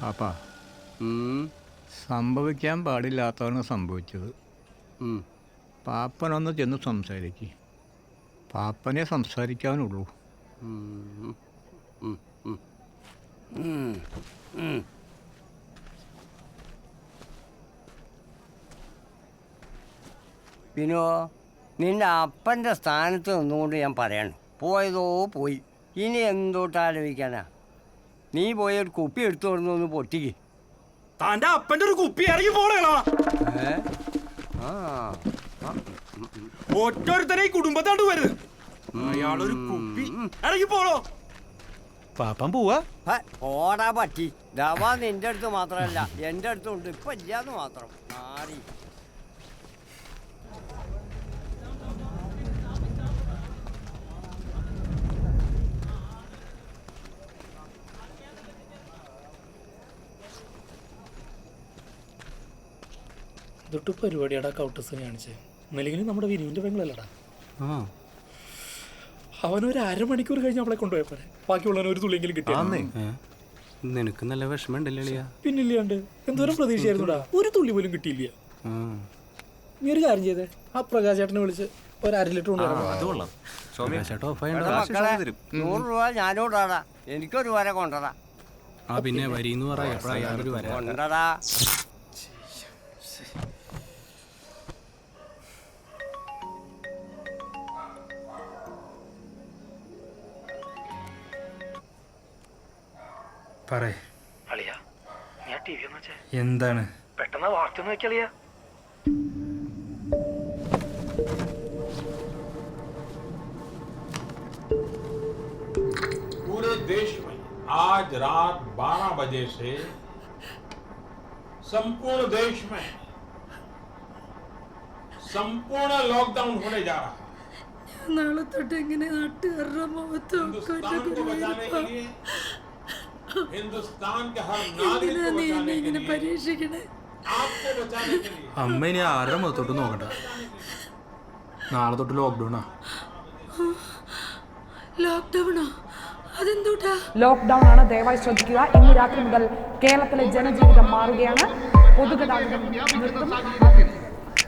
പാപ്പാ, സംഭവിക്കാൻ പാടില്ലാത്തതാണ് സംഭവിച്ചത്. പാപ്പനൊന്ന് ചെന്ന് സംസാരിക്ക്. പാപ്പനെ സംസാരിക്കാനുള്ളൂ. പിന്നോ നിന്റെ അപ്പൻ്റെ സ്ഥാനത്ത് നിന്നുകൊണ്ട് ഞാൻ പറയണം, പോയതോ പോയി, ഇനി എന്തോട്ടാലോചിക്കാനാ. നീ പോയി ഒരു കുപ്പി എടുത്തു കൊടുന്നൊന്ന് പൊട്ടിക്ക്. തന്റെ അപ്പന്റെ ഒരു കുപ്പി ഇറങ്ങി പോണേളാ. ഒറ്റൊരുത്തനെ ഈ കുടുംബത്താണ്ട് വരുത്. അയാളൊരു കുപ്പി ഇറങ്ങി പോണോ. പാപ്പം പോവാ. ഓടാ പറ്റി. ദവാ നിന്റെ അടുത്ത് മാത്രമല്ല എൻ്റെ അടുത്തുണ്ട്. ഇപ്പൊ ഇല്ലാന്ന് മാത്രം. ആടി ഇതൊട്ട് പരിപാടിയാടാ കൗട്ടസ് കാണിച്ചേ. ഇന്നലെങ്കിലും നമ്മുടെ വിനുവിന്റെ പെങ്ങളല്ലടാ. അവനൊരു അരമണിക്കൂർ കഴിഞ്ഞ് അവളെ കൊണ്ടുപോയപ്പോ ബാക്കിയുള്ളവന് ഒരു തുള്ളിയെങ്കിലും കിട്ടിയ. നിനക്ക് നല്ല വിഷമമുണ്ടല്ലേ? പിന്നില്ലാണ്ട് എന്തോരം പ്രതീക്ഷയായിരുന്നുടാ, ഒരു തുള്ളി പോലും കിട്ടിയില്ല. നീ ഒരു കാര്യം ചെയ്തേ, ആ പ്രകാശ് ചേട്ടനെ വിളിച്ച് ഒരു 1/2 ലിറ്റർ കൊണ്ടുവരാം. 100 രൂപ ഞാനോടാടാ, എനിക്കൊരു വര കൊണ്ടടാ. പിന്നെ വരീന്ന് കൊണ്ടടാ. എന്താണ് പെട്ടെന്ന് വാർത്ത നോക്കിയാ. पूरे देश में आज रात 12 बजे से संपूर्ण देश में संपूर्ण लॉकडाउन होने जा रहा है। നാളെ തൊട്ട് എങ്ങനെ നാട്ടുകാരുടെ മുഖത്തും हिंदुस्तान को बचाने के लिए, हिंदुस्तान के हर नागरिक को बचाने के लिए, പരീക്ഷിക്കണേ. आपको बचाने के लिए അമ്മ ഇനി ആരുടെ മുഖത്തോട്ട് നോക്കണ്ട. നാളെ തൊട്ട് ലോക്ക്ഡൌണാ. ലോക്ക്ഡൌണോ? അതെന്തൂട്ടാ? ലോക്ക്ഡൌൺ ആണ്, ദയവായി ശ്രദ്ധിക്കുക. ഇന്ന് രാത്രി മുതൽ കേരളത്തിലെ ജനജീവിതം മാറുകയാണ്. പൊതുഗതാഗതം നിർത്തും.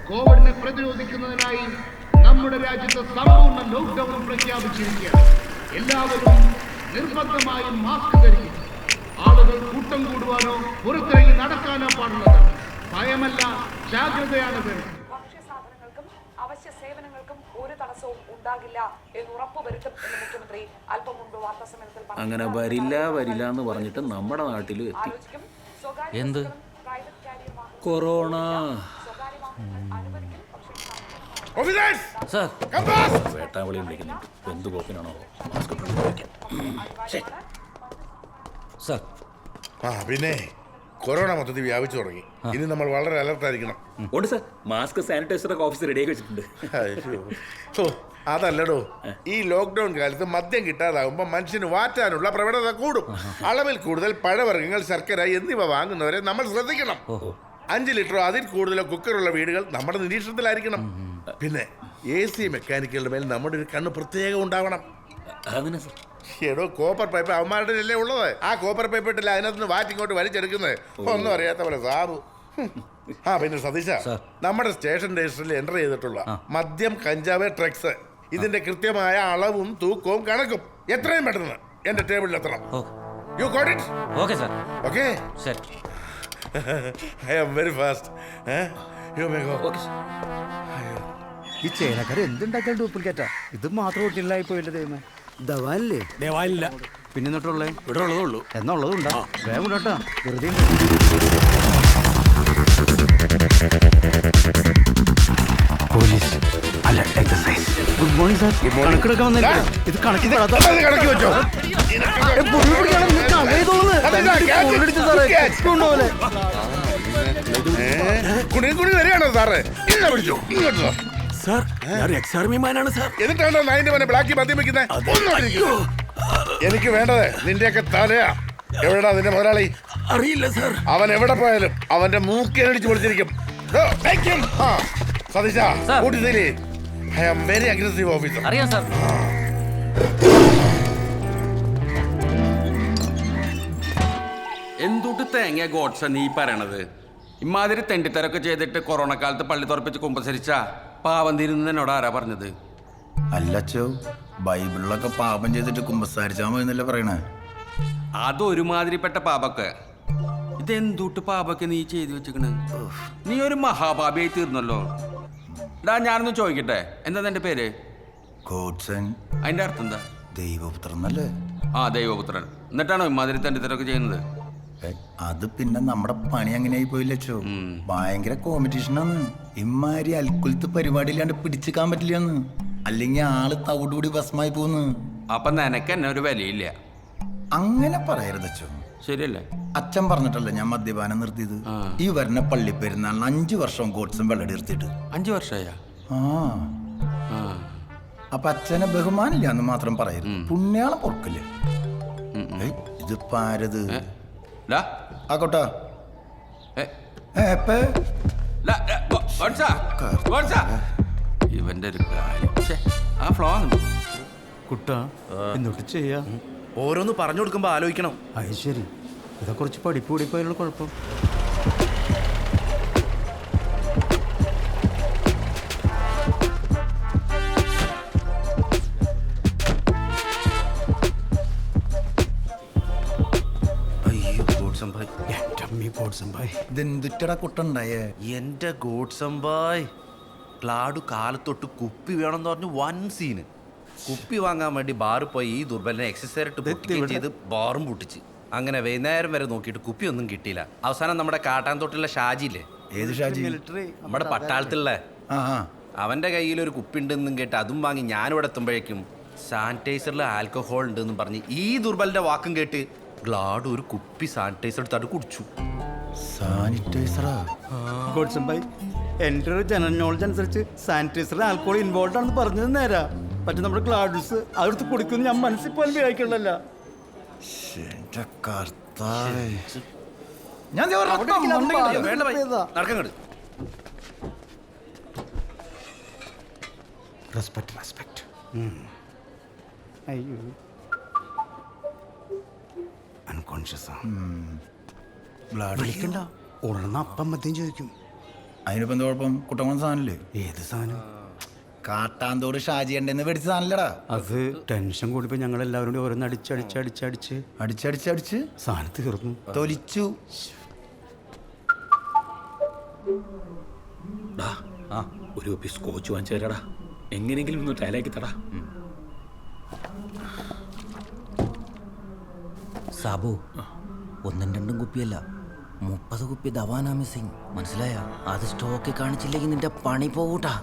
കോവിഡിനെ പ്രതിരോധിക്കുന്നതിനായി നമ്മുടെ രാജ്യത്ത് സമ്പൂർണ്ണ ലോക്ക്ഡൌൺ പ്രഖ്യാപിച്ചിരിക്കുകയാണ്. എല്ലാവരും നിർബന്ധമായും മാസ്ക് ധരിക്കും. ആളുകൾ കൂട്ടം കൂടുവാനോ പുറത്തിറങ്ങി നടക്കാനോ പാടുള്ളത്. ഭയമല്ല, ജാഗ്രതയാണ് വേണ്ടത്. ഭക്ഷ്യസാധനങ്ങൾക്കും അവശ്യ സേവനങ്ങൾക്കും ഒരു തടസ്സവും ഉണ്ടാകില്ല എന്ന് ഉറപ്പുവരുത്തും എന്ന് മുഖ്യമന്ത്രി അല്പം മുമ്പ് വാർത്താസമ്മേളനത്തിൽ പറഞ്ഞു. അങ്ങനെ വരില്ല എന്ന് പറഞ്ഞിട്ട് നമ്മുടെ നാട്ടിൽ എത്തി. എന്ത് കൊറോണ? സാർ വേട്ടാവളി വിളിക്കുന്നുണ്ട്. എന്ത് കോപ്പിനാണോ മാസ്ക് സാർ? പിന്നെ കൊറോണ മൊത്തത്തിൽ വ്യാപിച്ചു തുടങ്ങി. ഇനി നമ്മൾ വളരെ അലർട്ടായിരിക്കണം. ഉണ്ട് സാർ. മാസ്ക് സാനിറ്റൈസറൊക്കെ ഓഫീസ് റെഡിയാക്കി വെച്ചിട്ടുണ്ട്. അതല്ലടോ, ഈ ലോക്ക്ഡൌൺ കാലത്ത് മദ്യം കിട്ടാതാകുമ്പോ മനുഷ്യന് വാറ്റാനുള്ള പ്രവണത കൂടും. അളവിൽ കൂടുതൽ പഴവർഗ്ഗങ്ങൾ, ശർക്കര എന്നിവ വാങ്ങുന്നവരെ നമ്മൾ ശ്രദ്ധിക്കണം. 5 ലിറ്ററോ അതിൽ കൂടുതലോ കുക്കറുള്ള വീടുകൾ നമ്മുടെ നിരീക്ഷണത്തിലായിരിക്കണം. പിന്നെ AC മെക്കാനിക്കുകളുടെ മേൽ നമ്മുടെ ഒരു കണ്ണ് പ്രത്യേകം ഉണ്ടാവണം. എടോ, കോപ്പർ പൈപ്പ് അവന്മാരുടെ അല്ലേ ഉള്ളത്. ആ കോപ്പർ പൈപ്പ് ഇട്ടില്ല അതിനകത്ത് വാറ്റിങ്ങോട്ട് വലിച്ചെടുക്കുന്നത്. ഒന്നും അറിയാത്ത പോലെ സാബു. പിന്നെ സതീശ, നമ്മുടെ സ്റ്റേഷൻ രജിസ്റ്ററിൽ എൻ്റർ ചെയ്തിട്ടുള്ള മദ്യം, കഞ്ചാവ്, ഡ്രഗ്സ് ഇതിന്റെ കൃത്യമായ അളവും തൂക്കവും കണക്കും എത്രയും പെട്ടെന്ന് എന്റെ ടേബിളിൽ എത്തണം. You got it? Okay sir. Okay sir. I am very fast. You may go. Okay sir. ഈ ചേനക്കാരെ എന്തുണ്ടാക്കിയാലും ഡ്യൂപ്ലിക്കേറ്റാ. ഇത് മാത്രം ഒട്ടില്ലായി പോയില്ല. ദൈവമേ, ദവാല്ലേ? ദേവാലില്ല. പിന്നെ എന്നിട്ടുള്ളേ ഇവിടെ ഉള്ളതുള്ളൂ. എന്നുള്ളതുണ്ടാ. വേഗം കേട്ടോ, വെറുതെ. പോലീസ് അല്ല, എക്സസൈസ്. Good morning sir. കണക്കെടുക്കാൻ വന്നില്ല. ഇത് കണക്കി വെച്ചോ. വരികയാണോ സാറേ? ഇങ്ങനെ പിടിച്ചോ, ഇങ്ങോട്ടോ സാർ. ഞാൻ എക്സാർമിമാനാണ് സാർ. എന്നിട്ടാണോ നായിന്റെ മനെ ബ്ലാക്കി മദ്യം വെക്കുന്നത്? എനിക്ക് വേണ്ടത് നിന്റെയൊക്കെ തലയാ. എവിടെടാ നിന്റെ മുതലാളി? അറിയില്ല സാർ. അവൻ എവിടെ പോയാലും അവന്റെ മൂക്കേനടിച്ച് പൊളിച്ചിരിക്കും. സതീശ, കൂട്ടിത്തിരി. I am very aggressive officer. അറിയാം സാർ. എന്തുട്ട് തേങ്ങ ഗോഡ്സ നീ പറയണത്? ഇമാതിരി തെണ്ടിത്തരൊക്കെ ചെയ്തിട്ട് കൊറോണ കാലത്ത് പള്ളി തുറപ്പിച്ച് കുമ്പസരിച്ച പാവം തീരുന്നതിനോട് ആരാ പറഞ്ഞത്? അല്ലച്ചോ, ബൈബിളിലൊക്കെ പാപം ചെയ്തിട്ട് കുമ്പസാരിച്ചാൽ മതി എന്നല്ലേ പറയണേ? അതൊരുമാതിരിപ്പെട്ട പാപൊക്കെ. ഇതെന്തൂട്ട് പാപൊക്കെ നീ ചെയ്തു വെച്ചിക്കണ്? നീ ഒരു മഹാപാപിയായി തീർന്നല്ലോ. ഞാനൊന്ന് ചോദിക്കട്ടെ, എന്താ നിന്റെ പേര്? ഗോഡ്സൺ. അതിന്റെ അർത്ഥം എന്താ? ദൈവപുത്രൻ അല്ലേ? ആ, ദൈവപുത്രൻ. എന്നിട്ടാണോ ഇമാതിരി തെണ്ടിത്തരൊക്കെ ചെയ്യുന്നത്? അത് പിന്നെ നമ്മുടെ പണി അങ്ങനെയായി പോയില്ലച്ചോ. ഭയങ്കര കോമ്പറ്റീഷനാണ്. ഇമ്മാരി അൽക്കുലത്ത് പരിപാടി ഇല്ലാണ്ട് പിടിച്ചിക്കാൻ പറ്റില്ലെന്ന്. അല്ലെങ്കിൽ ആള് തവിടുകൂടി ഭസ്മായി പോന്ന്. അപ്പൊ നിനക്ക് എന്നെ ഒരു വിലയില്ല. അങ്ങനെ പറയരുതച്ചോ. ശരിയല്ലേ? അച്ഛൻ പറഞ്ഞിട്ടല്ലേ ഞാൻ മദ്യപാനം നിർത്തിയത്. ഈ വരുന്ന പള്ളി പെരുന്നാളിന് 5 വർഷം ഗോഡ്സും വെള്ളടി നിർത്തിയിട്ട്. 5 വർഷമായ? അപ്പൊ അച്ഛനെ ബഹുമാനില്ലാന്ന് മാത്രം പറയരുത്. പുണ്യാളെ പൊറക്കില്ല. ഇതിപ്പോ ആരത്? ആക്കോട്ടാ. ഇവന്റെ ഒരു കാര്യം. ആ ഫ്ലോ കുട്ടാ എന്നിട്ട് ചെയ്യാ. ഓരോന്ന് പറഞ്ഞു കൊടുക്കുമ്പോ ആലോചിക്കണം. അത് ശരി. ഇതാ കുറച്ച് പഠിപ്പ് കൂടിപ്പോയുള്ള കുഴപ്പം. ഇതെന്തുറ്റടാ കുട്ടുണ്ടായേ? എന്റെ ഗോഡ്സംബായ്, ക്ലാഡു കാലത്തൊട്ട് കുപ്പി വേണമെന്ന് പറഞ്ഞു വൻ സീന്. കുപ്പി വാങ്ങാൻ വേണ്ടി ബാറിൽ പോയി ഈ ദുർബലിനെ എക്സസൈസ് പൊട്ടിക്കുകയും ചെയ്ത് ബാറും പൊട്ടിച്ച്. അങ്ങനെ വൈകുന്നേരം വരെ നോക്കിയിട്ട് കുപ്പിയൊന്നും കിട്ടിയില്ല. അവസാനം നമ്മുടെ കാട്ടാൻതൊട്ടുള്ള ഷാജിയില്ലേ? ഏത് ഷാജി? നമ്മുടെ പട്ടാളത്തിലുള്ള. അവന്റെ കയ്യിൽ ഒരു കുപ്പി ഉണ്ടെന്നും കേട്ട് അതും വാങ്ങി ഞാനിവിടെ എത്തുമ്പോഴേക്കും സാനിറ്റൈസറിൽ ആൽക്കഹോൾ ഉണ്ടെന്നും പറഞ്ഞ് ഈ ദുർബലിന്റെ വാക്കും കേട്ട് ഗ്ലാഡ് ഒരു കുപ്പി സാനിറ്റൈസർ എടുത്തായിട്ട് കുടിച്ചു. സാനിറ്റൈസറാ? ഗോഡ്സംബായ്, എൻ്റെ ഒരു ജനറൽ നോളജ് അനുസരിച്ച് സാനിറ്റൈസറിൽ ആൽക്കഹോൾ ഇൻവോൾവ് ആണെന്ന് പറഞ്ഞത് നേരാ. പക്ഷെ നമ്മുടെ ഗ്ലാഡ്സ് അതെടുത്ത് കുടിക്കുന്നു ഞാൻ മനസ്സിൽ പോലും വിചാരിക്കണല്ലോ. അയ്യോ, വിളിക്കണ്ട, ഉടനെ അപ്പം മദ്യം ചോദിക്കും. അതിനിപ്പോ എന്താ കുഴപ്പം? കുട്ടമ്മ സാധനല്ലേ? ഏത് സാധനം? കാട്ടാന്തോട് ഷാജി ഉണ്ടെന്ന് മേടിച്ച സാധനല്ലടാ. അത് ടെൻഷൻ കൂടിപ്പോ ഞങ്ങൾ എല്ലാവരും കൂടി ഓരോന്ന് അടിച്ചടിച്ച് സാധനം തീർന്നു, തൊലിച്ചു. ഒരു കുപ്പി സ്കോച്ച് വാങ്ങിച്ചു തരാടാ. എങ്ങനെയെങ്കിലും ഒന്ന് ടയലാക്കി തടാ. സാബു, 1-2 കുപ്പിയല്ല, 30 കുപ്പി ദവാനാ മിസ്സിങ്. മനസ്സിലായ? അത് സ്റ്റോക്ക് കാണിച്ചില്ലെങ്കിൽ നിന്റെ പണി പോകൂട്ടാ.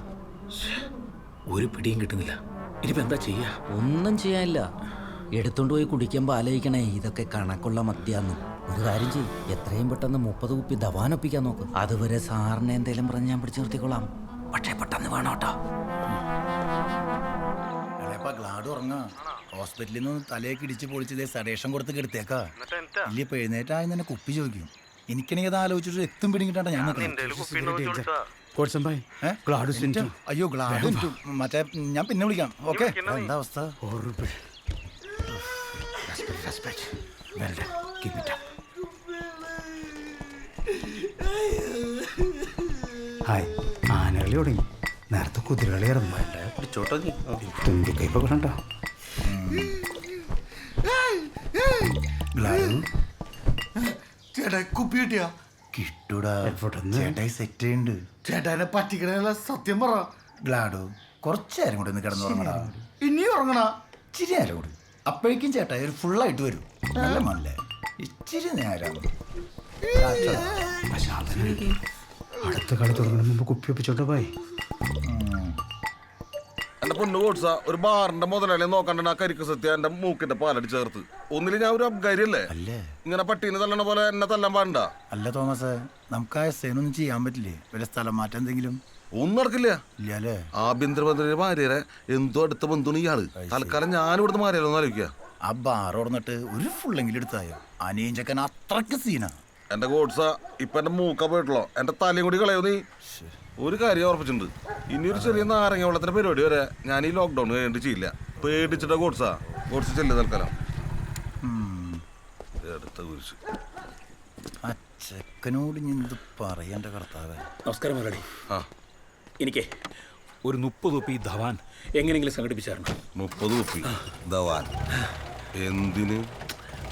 ഒരു പിടിയും കിട്ടുന്നില്ല. ഇനിയിപ്പോ എന്താ ചെയ്യാ? ഒന്നും ചെയ്യാനില്ല. എടുത്തോണ്ട് പോയി കുടിക്കുമ്പോ ആലോചിക്കണേ ഇതൊക്കെ കണക്കുള്ള മദ്യാന്ന്. ഒരു കാര്യം ചെയ്യും, എത്രയും പെട്ടെന്ന് 30 കുപ്പി ദവാനൊപ്പിക്കാൻ നോക്ക്. അതുവരെ സാറിനെ എന്തേലും പറഞ്ഞ് ഞാൻ പിടിച്ചു നിർത്തിക്കൊള്ളാം. പക്ഷേ പെട്ടെന്ന് വേണോട്ടോ. ഗ്ലാഡ് ഉറങ്ങാ. ഹോസ്പിറ്റലിൽ നിന്ന് തലയൊക്കെ ഇടിച്ച് പൊളിച്ചതേ സഡേഷൻ കൊടുത്ത് കെടുത്തേക്കാ. ഇല്ല ഇപ്പൊ എഴുന്നേറ്റായി തന്നെ കുപ്പി ചോദിക്കും. എനിക്കാണെങ്കിൽ അത് ആലോചിച്ചിട്ട് എത്തും പിടിക്കിട്ടാ ഞാൻ. അയ്യോ ഗ്ലാഡ് മറ്റേ ഞാൻ പിന്നെ വിളിക്കാം. ഓക്കെ, എന്താ അവസ്ഥ? ഹായ്, ആനകളി തുടങ്ങി. നേരത്തെ കുതിരകളി ഇറങ്ങുമ്പോ തുമ്പിക്കൈപ്പൊ കണ്ടോ? ചേട്ടാ കുപ്പി കിട്ടിയാ? കിട്ടൂടാ. ചേട്ടായി സെറ്റ് ചെയ്യുന്നുണ്ട്. ചേട്ടാനെ പറ്റിക്കണ സത്യം പറ. ഗ്ലാഡു കുറച്ചു നേരം കൂടി ഒന്ന് കിടന്നുറങ്ങണ. ഇനി ഉറങ്ങണ ഇച്ചിരി നേരം കൂടി. അപ്പോഴേക്കും ചേട്ടായി ഒരു ഫുള്ളായിട്ട് വരും. നല്ല മല്ലേ? ഇച്ചിരി നേരം. അടുത്ത കളി തുടങ്ങുന്ന മുമ്പ് കുപ്പി ഒപ്പിച്ചോട്ടോ പോയി. എന്റെ പൊന്നു കോട്സ, ഒരു ബാറിന്റെ മുതലാളി നോക്കണ്ട ആ കരിക്ക് സത്യ എന്റെ മൂക്കിന്റെ പാലടി ചേർത്ത്. ഒന്നില് ഞാൻ ഒരു അബ്കാരിയല്ലേ? ഇങ്ങനെ പട്ടീനെ തല്ലണ പോലെ എന്നെ തല്ലാൻ പാടണ്ട. അല്ല തോമസ്, നമുക്ക് ആ എസ്സേനൊന്നും ചെയ്യാൻ പറ്റില്ലേ? ഒരു സ്ഥലം മാറ്റം എന്തെങ്കിലും? ഒന്നും നടക്കില്ല. ഇല്ലല്ലേ? ആഭ്യന്തരമന്ത്രിയുടെ ഭാര്യരെ എന്തോ അടുത്ത ബന്ധുണ് ഇയാള്. തൽക്കാലം ഞാൻ ഇവിടുന്ന് മാറിയാലോ എന്ന് ആലോചിക്കുക. ആ ബാർ ഓർന്നിട്ട് ഒരു ഫുള്ളെങ്കിലും എടുത്തായോ? അനിയഞ്ചക്കൻ അത്രക്ക് സീനാ. എന്റെ കോട്സ, ഇപ്പൊ എന്റെ മൂക്ക പോയിട്ടുള്ളോ? എന്റെ തലയും കൂടി കളയോ നീ? ഒരു കാര്യം ഉറപ്പിച്ചിട്ടുണ്ട്, ഇനിയൊരു ചെറിയ നാരങ്ങ വെള്ളത്തിന്റെ പരിപാടി വരെ ഞാൻ ഈ ലോക്ക്ഡൌൺ കഴിഞ്ഞിട്ട് ചെയ്യില്ല. പേടിച്ചിട്ട കോട്സ ചെല്ലു തൽക്കാലം. അടുത്ത കുരിശ് ആ ചെക്കനോട് ഞാൻ എന്ത് പറയണ്ട കർത്താവേ. നമസ്കാരം മുരളി. എനിക്ക് ഒരു 30 കുപ്പി ധവാൻ എങ്ങനെയെങ്കിലും സംഘടിപ്പിച്ചായിരുന്നു. 30 കുപ്പി ധവാൻ എന്തിന്?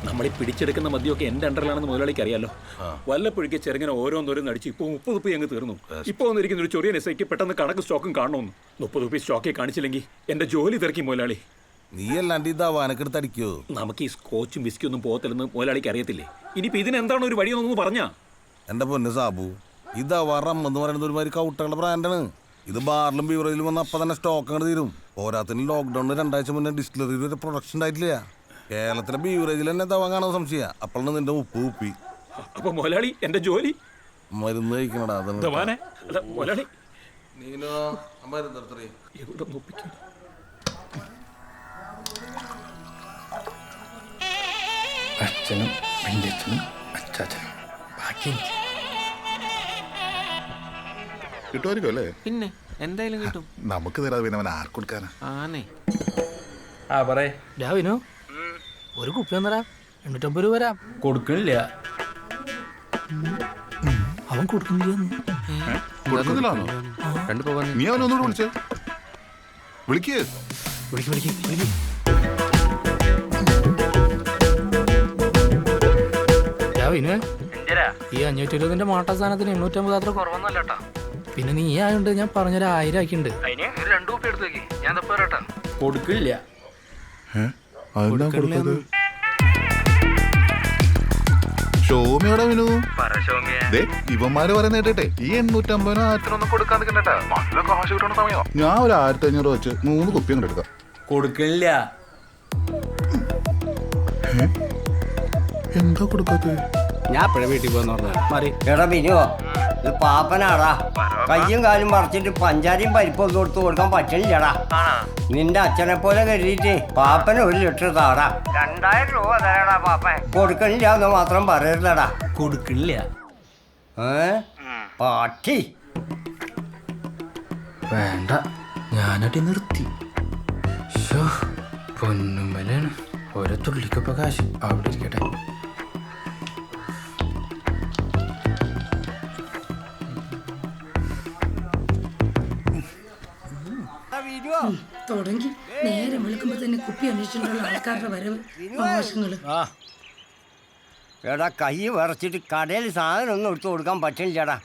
നമ്മൾ ഈ പിടിച്ചെടുക്കുന്ന മദ്യമൊക്കെ എൻ്റെ അണ്ടറിലാണെന്ന് മുതലാളിക്ക് അറിയാലോ. വല്ലപ്പോഴേക്ക് ചെറുങ്ങനെ ഓരോന്നോരോന്ന് അടിച്ച് ഇപ്പോൾ 30 കുപ്പി അങ്ങ് തീർന്നു. ഇപ്പോൾ വന്നിരിക്കുന്ന ഒരു ചെറിയ നെസയ്ക്ക് പെട്ടെന്ന് കണക്ക് സ്റ്റോക്കും കാണണമെന്ന്. 30 കുപ്പി സ്റ്റോക്കെ കാണിച്ചില്ലെങ്കിൽ എൻ്റെ ജോലി തിരക്കി മുതലാളി. നീ അല്ലാണ്ട് ഈ ധവാനൊക്കെ എടുത്ത് അടിക്കോ? നമുക്ക് ഈ സ്കോച്ചും ബിസ്ക്കും ഒന്നും പോകത്തില്ലെന്ന് മുതലാളിക്ക് അറിയത്തില്ലേ? ഇനിയിപ്പോൾ ഇതിനെന്താണ് ഒരു വഴിയൊന്നും പറഞ്ഞാ? എൻ്റെ പൊന്ന് സാബു, ഈ ധവാൻ റം എന്ന് പറയുന്നത് ഒരുമാതിരി കൗട്ടകളുടെ ബ്രാൻഡാണ്. ഇത് ബാറിലും ബീവറേജിലും വന്ന് അപ്പം തന്നെ സ്റ്റോക്ക് അങ്ങോട്ട് തീരും. പോരാത്തിന് ലോക്ക്ഡൌണിന് 2 ആഴ്ച മുന്നേ ഡിസ്റ്റിലറിയിൽ ഒരു പ്രൊഡക്ഷൻ ഉണ്ടായിട്ടില്ല. കേരളത്തിലെ ബീവറേജിൽ തന്നെ ധവാൻ കാണാൻ സംശയ. അപ്പോഴാണ് നിന്റെ 30 കുപ്പി. അപ്പൊ മുതലാളി എൻ്റെ ജോലി മരുന്ന് കഴിക്കണടാ. മുതലാളി അച്ഛനും വല്യച്ഛനും അച്ചാച്ചനും ബാക്കി കിട്ടുമായിരിക്കും അല്ലേ? പിന്നെ എന്തായാലും കിട്ടും. നമുക്ക് തരാതെ പിന്നെ അവൻ ആർക്ക് കൊടുക്കാനാ? ആണേ. രാവിനോ ഒരു കുപ്പി ഒന്നരാ 850 രൂപ വരാം. കൊടുക്കണില്ല. അവൻ കൊടുക്കുന്നില്ല. കൊടുക്കുന്നില്ലാണോ? നീ അവനൊന്നുകൂടെ വിളിച്ചേ. വിളിക്ക്. രാവിന് ഈ 520 മാട്ട സാധനത്തിന് 850 അത്ര കുറവൊന്നുമല്ല. പിന്നെ നീ ആയോണ്ട് ഞാൻ പറഞ്ഞൊരു 1000 ആക്കിണ്ട്. 2 കുപ്പി എടുത്തു വെക്കി. ഞാൻ കൊടുക്കില്ല. ഷോമിയോടെ വിനു ഇവന്മാര് പറയുന്ന കേട്ടെ ഈ 850 ആയിരത്തിനൊന്നും കൊടുക്കാൻ നിൽക്കണ്ടേട്ടാ. നല്ല കാശ് കിട്ടണ സമയം. ഞാൻ ഒരു 1500 വെച്ച് 3 കുപ്പി അങ്ങോട്ട് എടുക്കാം. കൊടുക്കില്ല. എന്താ കൊടുക്കാത്ത? ഞാൻ എപ്പോഴും വീട്ടിൽ പോയെന്ന് പറഞ്ഞാൽ എടാ ബിനുവോ, ഇത് പാപ്പനാടാ. കയ്യും കാലും മറിച്ചിട്ട് പഞ്ചാരിയും പരിപ്പൊന്നും കൊടുത്ത് കൊടുക്കാൻ പറ്റണില്ലടാ. നിന്റെ അച്ഛനെ പോലെ കരുതിയിട്ട് പാപ്പന് 1 ലിറ്റർ താടാ. 2000 രൂപ തരാടാ പാപ്പൻ. കൊടുക്കണില്ല എന്ന് മാത്രം പറയരുതടാ. കൊടുക്കില്ല. പാട്ടി വേണ്ട, ഞാനടി നിർത്തി. പൊന്നുമലാണ് ഓരോ തുള്ളിക്കൊപ്പം കാശ്. അവിടെ ഇരിക്കട്ടെ. തുടങ്ങി നേരെ വിളിക്കുമ്പോ തന്നെ കുപ്പി അന്വേഷിച്ചിട്ടുള്ള ആൾക്കാരുടെ വരവ് ആവശ്യങ്ങള്. എടാ കൈ വിറച്ചിട്ട് കടയിൽ സാധനം ഒന്നും എടുത്തു കൊടുക്കാൻ പറ്റണില്ലടാ.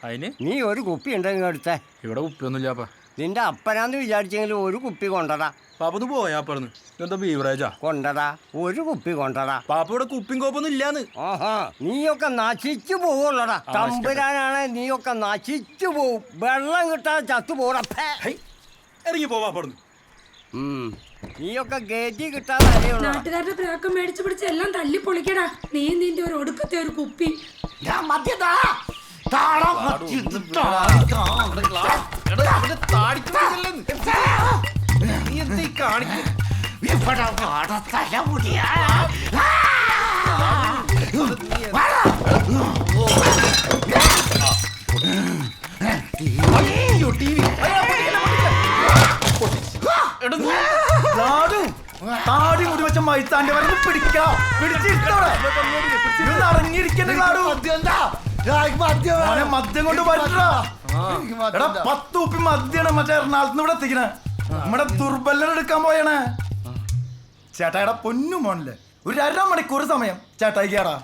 നീ ഒരു കുപ്പി ഉണ്ടെങ്കിൽ എടുത്തേ. ഇവിടെ കുപ്പിയൊന്നുമില്ല. നിന്റെ അപ്പനാന്ന് വിചാരിച്ചെങ്കിലും ഒരു കുപ്പി കൊണ്ടടാ. പാപ്പൊന്ന് പോയാ പറഞ്ഞു. ഇതെന്താ ബീവറേജാ? കൊണ്ടടാ, ഒരു കുപ്പി കൊണ്ടടാ. പാപ്പ ഇവിടെ കുപ്പിയും കോപ്പൊന്നും ഇല്ലാന്ന്. ആഹാ, നീയൊക്കെ നശിച്ചു പോവുള്ളടാ. തമ്പുരാനാണ്, നീയൊക്കെ നശിച്ചു പോവും. വെള്ളം കിട്ടാതെ ചത്തു പോടാ. ഇറങ്ങി പോവാ പറഞ്ഞു. നീയൊക്കെ ഗേറ്റി കിട്ടാതെ നാട്ടുകാരുടെ പ്രാക്കം മേടിച്ചു പിടിച്ച് എല്ലാം തല്ലി പൊളിക്കടാ. നീ നിന്റെ ഒരു ഒടുക്കത്തെ ഒരു കുപ്പി. താടി മുടി വെച്ച മൈത്താന്റെ വരെ പിടിക്കാം. മദ്യം കൊണ്ട് പറ്റാ. 10 കുപ്പി മദ്യാണ് മറ്റേ എറണാകുളത്ത് ഇവിടെ എത്തിക്കണേ. നമ്മുടെ ദുർബലൻ എടുക്കാൻ പോയണേ. ചേട്ടായുടെ പൊന്നു മോണില് ഒരു 1/2 മണിക്കൂർ സമയം ചേട്ടായി കയറാ.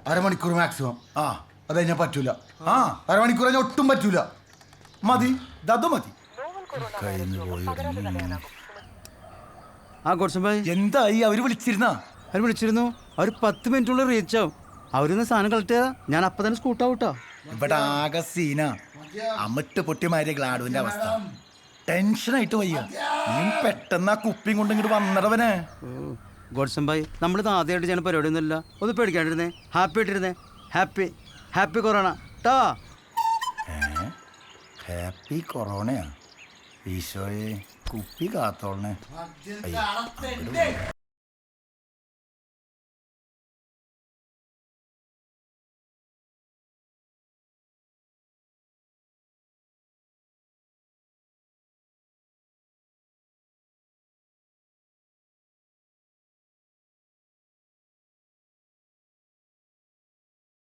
1/2 മണിക്കൂർ മാക്സിമം. അത് കഴിഞ്ഞാൽ പറ്റൂല. 1/2 മണിക്കൂർ കഴിഞ്ഞാൽ ഒട്ടും പറ്റൂല. മതി, അത് മതി. എന്തായി? അവര് വിളിച്ചിരുന്നു. അവർ 10 മിനിറ്റുള്ള റീച്ച് ആവും. അവരൊന്ന് സാധനം കളക്ട് ചെയ്താ ഞാൻ അപ്പൊ തന്നെ സ്കൂട്ടാവൂട്ടോ. ഇവിടെ ആകെ സീന അമിട്ട് പൊട്ടിമാരിയ ഗ്ലാഡുവിന്റെ അവസ്ഥ. ടെൻഷനായിട്ട് വയ്യ. നീ പെട്ടെന്ന് ആ കുപ്പിയും കൊണ്ട് ഇങ്ങോട്ട് വന്നടവനെ. ഗോഡ്സം ഭായി, നമ്മളിത് ആദ്യമായിട്ട് ചെയ്യുന്ന പരിപാടിയൊന്നുമില്ല. ഒന്ന് പേടിക്കാണ്ടിരുന്നേ. ഹാപ്പി ആയിട്ടിരുന്നേ. ഹാപ്പി കൊറോണ ട്ടാ. ഹാപ്പി കൊറോണയാ? ഈശോയെ കുപ്പി കാത്തോളണേ.